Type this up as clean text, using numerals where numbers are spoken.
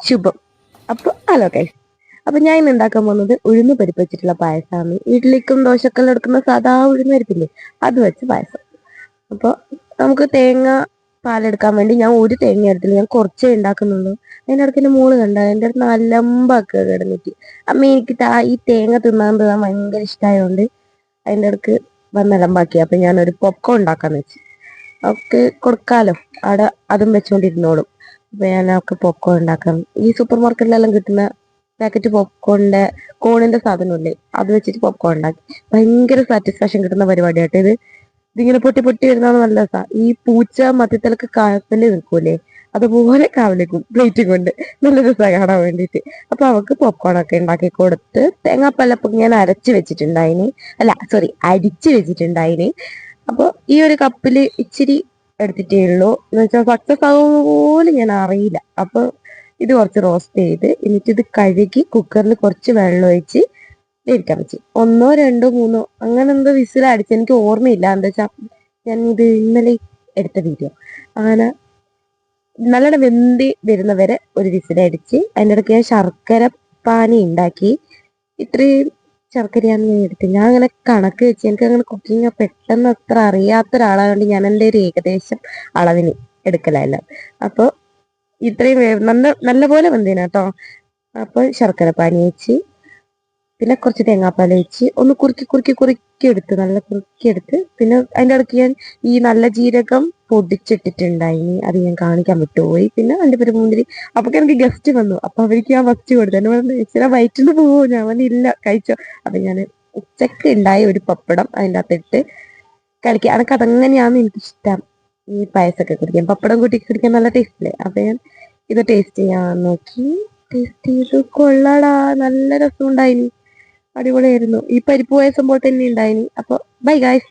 ശുഭം. അപ്പോൾ hello guys, അപ്പൊ ഞാൻ ഇന്ന് ഉണ്ടാക്കാൻ പോകുന്നത് ഉഴുന്ന് പരിപ്പ് വെച്ചിട്ടുള്ള പായസമാണ്. വീട്ടിലേക്കും ദോശക്കെല്ലാം എടുക്കുന്ന സാധാ ഉഴുന്ന് പരിപ്പില്ലേ, അത് വെച്ച് പായസം. അപ്പോൾ നമുക്ക് തേങ്ങ പാലെടുക്കാൻ വേണ്ടി ഞാൻ ഒരു തേങ്ങ എടുത്തില്ല, ഞാൻ കുറച്ചേ ഉണ്ടാക്കുന്നുള്ളൂ. അതിൻ്റെ ഇടയ്ക്ക് എൻ്റെ മോള് കണ്ട എൻ്റെ അടുത്ത് നല്ലമ്പാക്കുക കിടന്നിട്ട്. അമ്മ എനിക്ക് ഈ തേങ്ങ തിന്നാൻ ഭയങ്കര ഇഷ്ടമായതുകൊണ്ട് അതിൻ്റെ ഇടയ്ക്ക് വന്നലമ്പാക്കി. അപ്പൊ ഞാനൊരു പോപ്കോൺ ഉണ്ടാക്കാന്ന് വെച്ചു. അവർക്ക് കൊടുക്കാലോ, അവിടെ അതും വെച്ചുകൊണ്ടിരുന്നോളും. അപ്പൊ ഞാൻ അവർക്ക് പോപ്കോൺ ഉണ്ടാക്കാം. ഈ സൂപ്പർ മാർക്കറ്റിലെല്ലാം കിട്ടുന്ന പാക്കറ്റ് പോപ്കോണിന്റെ കോണിന്റെ സാധനമില്ലേ, അത് വെച്ചിട്ട് പോപ്കോൺ ഉണ്ടാക്കി. ഭയങ്കര സാറ്റിസ്ഫാക്ഷൻ കിട്ടുന്ന പരിപാടിയായിട്ട് ഇത്. ഇതിങ്ങനെ പൊട്ടി പൊട്ടി വരുന്നതാണ് നല്ല രസാ. ഈ പൂച്ച മധ്യത്തിലൊക്കെ കാവല് നിൽക്കൂലേ, അതുപോലെ കാവലിക്കും പ്ലേറ്റ് കൊണ്ട്. നല്ല രസമാണ് കാണാൻ വേണ്ടിയിട്ട്. അപ്പൊ അവർക്ക് പോപ്കോൺ ഒക്കെ ഉണ്ടാക്കി കൊടുത്ത് തേങ്ങാപ്പാലപ്പം ഞാൻ അരച്ച് വെച്ചിട്ടുണ്ടായിന്, അല്ല സോറി അരിച്ച് വെച്ചിട്ടുണ്ടായിന്. അപ്പൊ ഈ ഒരു കപ്പില് ഇച്ചിരി എടുത്തിട്ടേ ഉള്ളൂ. എന്ന് വെച്ചാൽ സക്സസ് ആകുന്ന പോലും ഞാൻ അറിയില്ല. അപ്പൊ ഇത് കുറച്ച് റോസ്റ്റ് ചെയ്ത് എന്നിട്ട് ഇത് കഴുകി കുക്കറിൽ കുറച്ച് വെള്ളം ഒഴിച്ച് വേവിക്കാൻ വെച്ചു. 1 2 3 അങ്ങനെ എന്തോ വിസിലടിച്ച്, എനിക്ക് ഓർമ്മയില്ല. എന്താ വെച്ചാ ഞാൻ ഇത് ഇന്നലെ എടുത്ത വീഡിയോ. അങ്ങനെ നല്ലോണം വെന്തി വരുന്നവരെ ഒരു വിസിലടിച്ച് അതിൻ്റെ ഇടയ്ക്ക് ഞാൻ ശർക്കര പാനി ഉണ്ടാക്കി. ഇത്രയും ശർക്കരയാണ് ഞാൻ എടുത്തത്. ഞാൻ അങ്ങനെ കണക്ക് വെച്ച്, എനിക്ക് അങ്ങനെ കുക്കിംഗ് പെട്ടെന്ന് അത്ര അറിയാത്ത ഒരാളായതുകൊണ്ട് ഞാൻ എൻ്റെ ഒരു ഏകദേശം അളവിന് എടുക്കലല്ല. അപ്പോൾ ഇത്രയും നല്ല പോലെ വെന്തീന കേട്ടോ. അപ്പോൾ ശർക്കര പാനി വെച്ച് പിന്നെ കുറച്ച് തേങ്ങാപ്പാൽ വെച്ച് ഒന്ന് കുറുക്കി എടുത്ത്, നല്ല കുറുക്കി എടുത്ത്. പിന്നെ അതിൻ്റെ ഇടയ്ക്ക് ഞാൻ ഈ നല്ല ജീരകം പൊടിച്ചിട്ടിട്ടുണ്ടായിനി, അത് ഞാൻ കാണിക്കാൻ വിട്ടുപോയി. പിന്നെ അതിൻ്റെ പേര് മുന്തിരി. അപ്പൊ എനിക്ക് ഗസ്റ്റ് വന്നു. അപ്പൊ അവർക്ക് ഞാൻ ഫസ്റ്റ് കൊടുത്തു. എന്നെ പറഞ്ഞു ഇച്ചിരി വയറ്റിന്ന് പോവോ, ഞാൻ പറഞ്ഞില്ല കഴിച്ചോ. അപ്പൊ ഞാൻ ഉച്ചക്ക് ഉണ്ടായ ഒരു പപ്പടം അതിൻ്റെ അകത്തിട്ട് കളിക്കുക. അതൊക്കെ അതങ്ങനെയാണെന്ന് എനിക്കിഷ്ടം. ഈ പായസമൊക്കെ കുടിക്കാൻ പപ്പടം കൂട്ടി കുടിക്കാൻ നല്ല ടേസ്റ്റ് അല്ലേ. അപ്പൊ ഞാൻ ഇത് ടേസ്റ്റ് ചെയ്യാൻ നോക്കി. ടേസ്റ്റ് ചെയ്ത് കൊള്ളാടാ, നല്ല രസം ഉണ്ടായിനി, അടിപൊളിയായിരുന്നു. ഈ പരിപ്പ് പായസം പോലെ തന്നെ ഉണ്ടായിനി. അപ്പൊ ബൈ ഗായ്സ്.